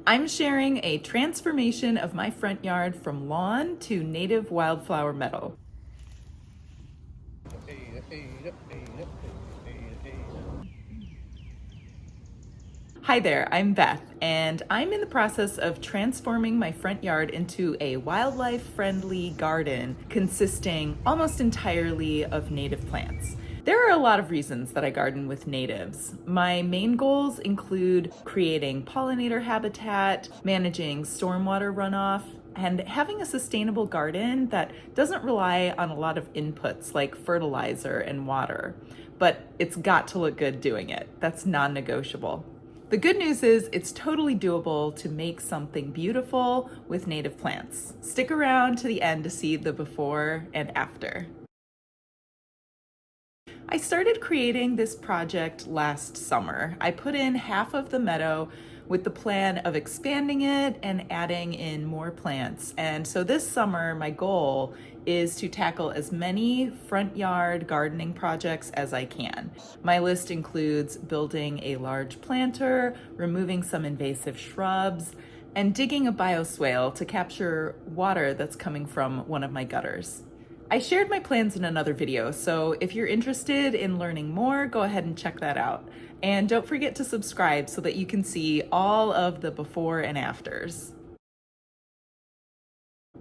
I'm sharing a transformation of my front yard from lawn to native wildflower meadow. Hi there, I'm Beth, and I'm in the process of transforming my front yard into a wildlife-friendly garden consisting almost entirely of native plants. There are a lot of reasons that I garden with natives. My main goals include creating pollinator habitat, managing stormwater runoff, and having a sustainable garden that doesn't rely on a lot of inputs like fertilizer and water. But it's got to look good doing it. That's non-negotiable. The good news is it's totally doable to make something beautiful with native plants. Stick around to the end to see the before and after. I started creating this project last summer. I put in half of the meadow with the plan of expanding it and adding in more plants. And so this summer, my goal is to tackle as many front yard gardening projects as I can. My list includes building a large planter, removing some invasive shrubs, and digging a bioswale to capture water that's coming from one of my gutters. I shared my plans in another video, so if you're interested in learning more, go ahead and check that out. And don't forget to subscribe so that you can see all of the before and afters.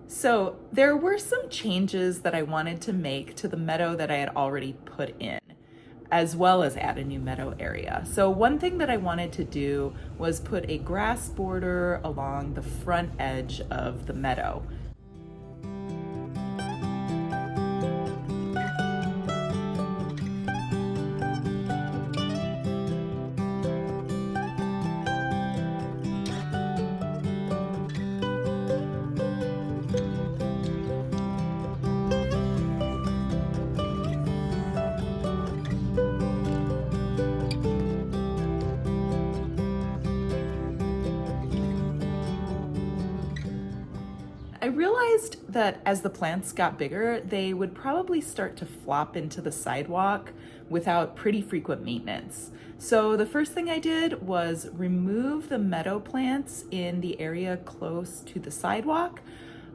So there were some changes that I wanted to make to the meadow that I had already put in, as well as add a new meadow area. So one thing that I wanted to do was put a grass border along the front edge of the meadow. I realized that as the plants got bigger, they would probably start to flop into the sidewalk without pretty frequent maintenance. So the first thing I did was remove the meadow plants in the area close to the sidewalk.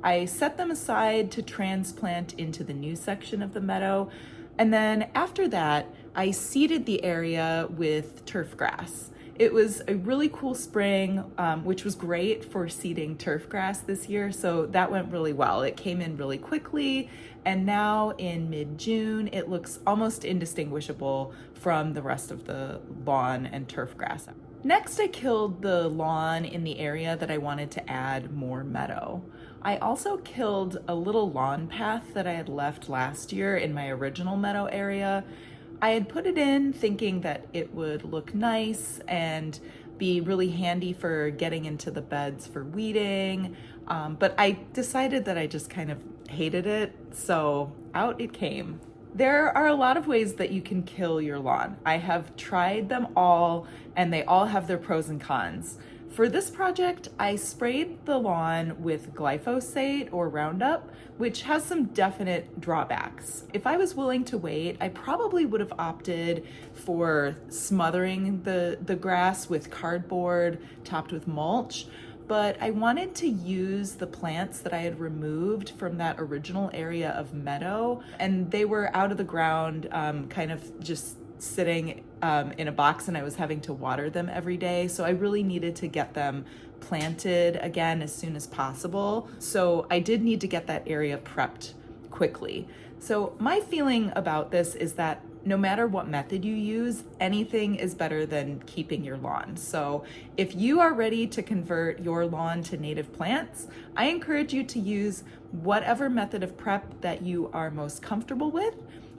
I set them aside to transplant into the new section of the meadow. And then after that, I seeded the area with turf grass. It was a really cool spring, which was great for seeding turf grass this year, so that went really well. It came in really quickly, and now in mid-June, it looks almost indistinguishable from the rest of the lawn and turf grass. Next, I killed the lawn in the area that I wanted to add more meadow. I also killed a little lawn path that I had left last year in my original meadow area. I had put it in thinking that it would look nice and be really handy for getting into the beds for weeding, but I decided that I just kind of hated it, so out it came. There are a lot of ways that you can kill your lawn. I have tried them all, and they all have their pros and cons. For this project, I sprayed the lawn with glyphosate or Roundup, which has some definite drawbacks. If I was willing to wait, I probably would have opted for smothering the grass with cardboard topped with mulch, but I wanted to use the plants that I had removed from that original area of meadow, and they were out of the ground, kind of just sitting in a box, and I was having to water them every day. So I really needed to get them planted again as soon as possible. So I did need to get that area prepped quickly. So my feeling about this is that no matter what method you use, anything is better than keeping your lawn. So if you are ready to convert your lawn to native plants, I encourage you to use whatever method of prep that you are most comfortable with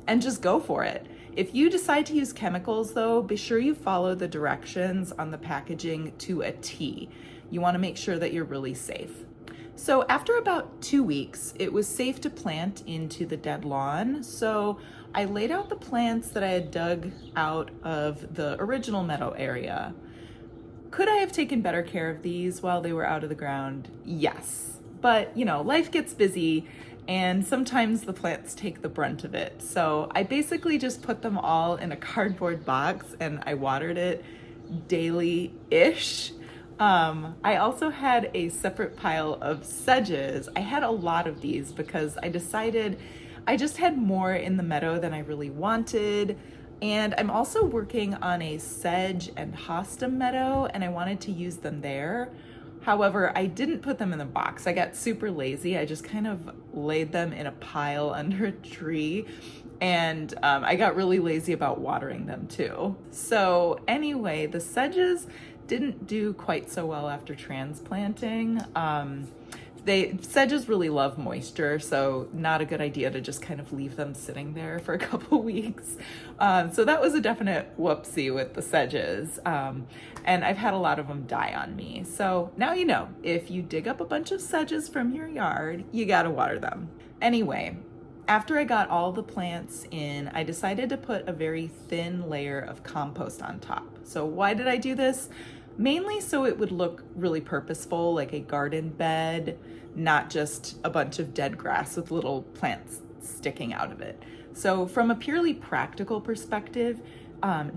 and just go for it. If you decide to use chemicals though, be sure you follow the directions on the packaging to a T. You want to make sure that you're really safe. So after about 2 weeks, it was safe to plant into the dead lawn. So I laid out the plants that I had dug out of the original meadow area. Could I have taken better care of these while they were out of the ground? Yes. But life gets busy, and sometimes the plants take the brunt of it. So I basically just put them all in a cardboard box and I watered it daily-ish. I also had a separate pile of sedges. I had a lot of these because I decided I just had more in the meadow than I really wanted. And I'm also working on a sedge and hosta meadow, and I wanted to use them there. However, I didn't put them in the box. I got super lazy. I just kind of laid them in a pile under a tree, and I got really lazy about watering them too. So anyway, the sedges didn't do quite so well after transplanting. Sedges really love moisture, so not a good idea to just kind of leave them sitting there for a couple weeks. So that was a definite whoopsie with the sedges. And I've had a lot of them die on me. So now you know, if you dig up a bunch of sedges from your yard, you gotta water them. Anyway, after I got all the plants in, I decided to put a very thin layer of compost on top. So why did I do this? Mainly so it would look really purposeful, like a garden bed, not just a bunch of dead grass with little plants sticking out of it. So from a purely practical perspective,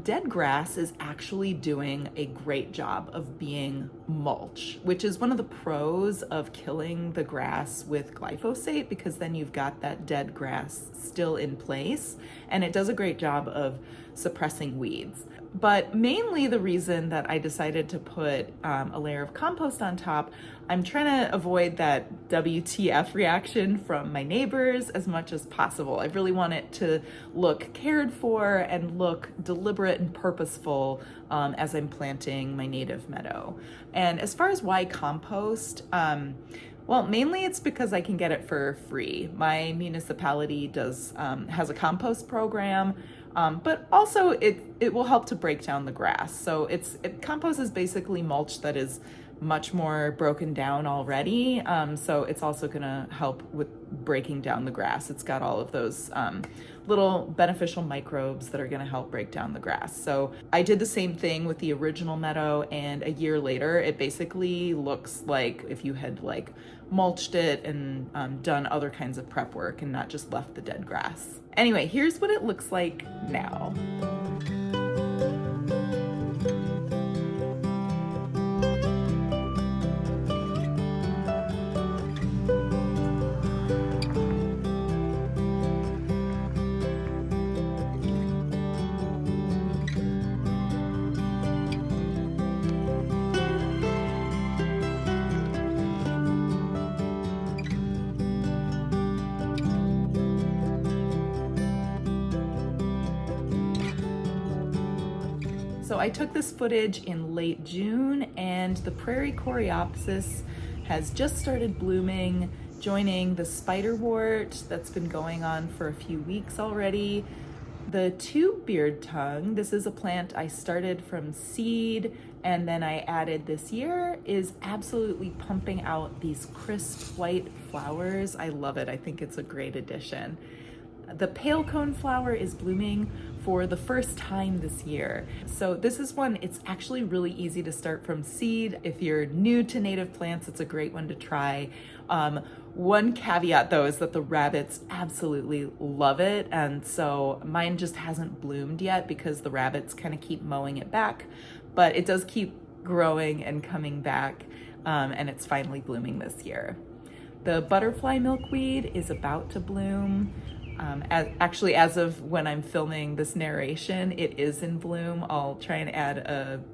dead grass is actually doing a great job of being mulch, which is one of the pros of killing the grass with glyphosate, because then you've got that dead grass still in place, and it does a great job of suppressing weeds. But mainly the reason that I decided to put a layer of compost on top, I'm trying to avoid that WTF reaction from my neighbors as much as possible. I really want it to look cared for and look deliberate and purposeful as I'm planting my native meadow. And as far as why compost, well, mainly it's because I can get it for free. My municipality has a compost program, but also it will help to break down the grass. So compost is basically mulch that is much more broken down already. So it's also gonna help with breaking down the grass. It's got all of those little beneficial microbes that are gonna help break down the grass. So I did the same thing with the original meadow, and a year later, it basically looks like if you had like mulched it and done other kinds of prep work and not just left the dead grass. Anyway, here's what it looks like now. So I took this footage in late June, and the prairie coreopsis has just started blooming, joining the spiderwort that's been going on for a few weeks already. The tube beard tongue, this is a plant I started from seed and then I added this year, is absolutely pumping out these crisp white flowers. I love it. I think it's a great addition. The pale cone flower is blooming for the first time this year. So this is one, it's actually really easy to start from seed. If you're new to native plants, it's a great one to try. One caveat though is that the rabbits absolutely love it, and so mine just hasn't bloomed yet because the rabbits kind of keep mowing it back, but it does keep growing and coming back, and it's finally blooming this year. The butterfly milkweed is about to bloom. Actually, as of when I'm filming this narration, it is in bloom. I'll try and add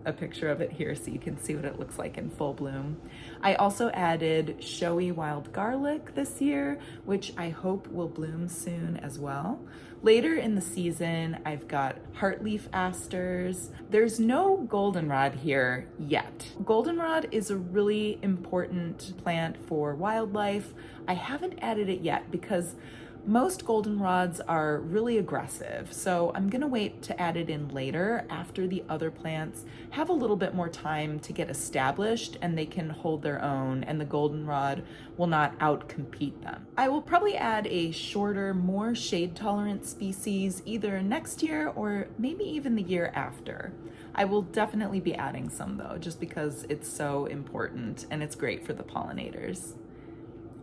a picture of it here so you can see what it looks like in full bloom. I also added showy wild garlic this year, which I hope will bloom soon as well. Later in the season, I've got heartleaf asters. There's no goldenrod here yet. Goldenrod is a really important plant for wildlife. I haven't added it yet because most goldenrods are really aggressive, so I'm gonna wait to add it in later after the other plants have a little bit more time to get established and they can hold their own and the goldenrod will not outcompete them. I will probably add a shorter, more shade-tolerant species either next year or maybe even the year after. I will definitely be adding some though, just because it's so important and it's great for the pollinators.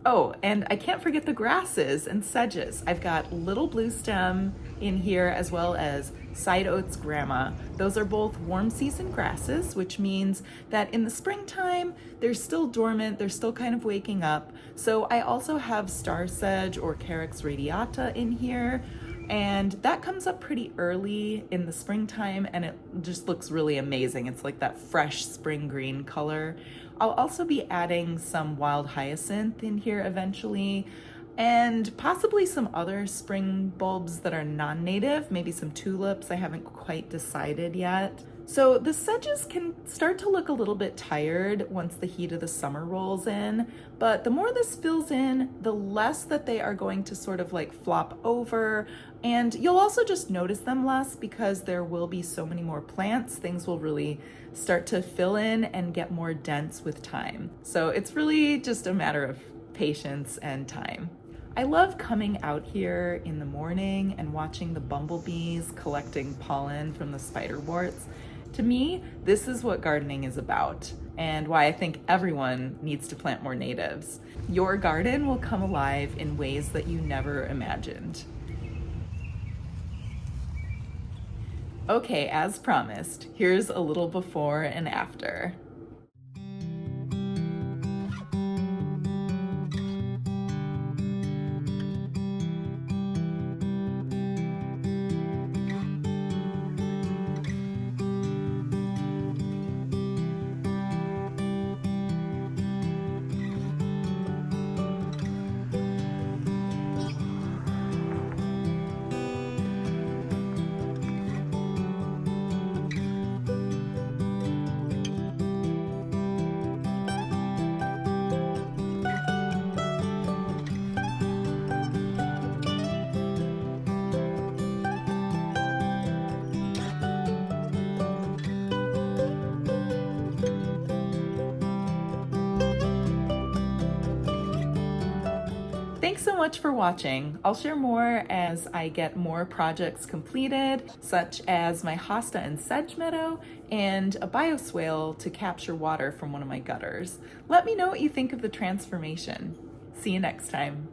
Oh, and I can't forget the grasses and sedges. I've got little blue stem in here as well as side oats grama. Those are both warm season grasses, which means that in the springtime, they're still dormant, they're still kind of waking up. So I also have star sedge or Carex radiata in here. And that comes up pretty early in the springtime and it just looks really amazing. It's like that fresh spring green color. I'll also be adding some wild hyacinth in here eventually, and possibly some other spring bulbs that are non-native, maybe some tulips. I haven't quite decided yet. So the sedges can start to look a little bit tired once the heat of the summer rolls in, but the more this fills in, the less that they are going to sort of like flop over, and you'll also just notice them less because there will be so many more plants. Things will really start to fill in and get more dense with time. So it's really just a matter of patience and time. I love coming out here in the morning and watching the bumblebees collecting pollen from the spiderworts. To me, this is what gardening is about and why I think everyone needs to plant more natives. Your garden will come alive in ways that you never imagined. Okay, as promised, here's a little before and after. Thanks so much for watching. I'll share more as I get more projects completed, such as my hosta and sedge meadow and a bioswale to capture water from one of my gutters. Let me know what you think of the transformation. See you next time.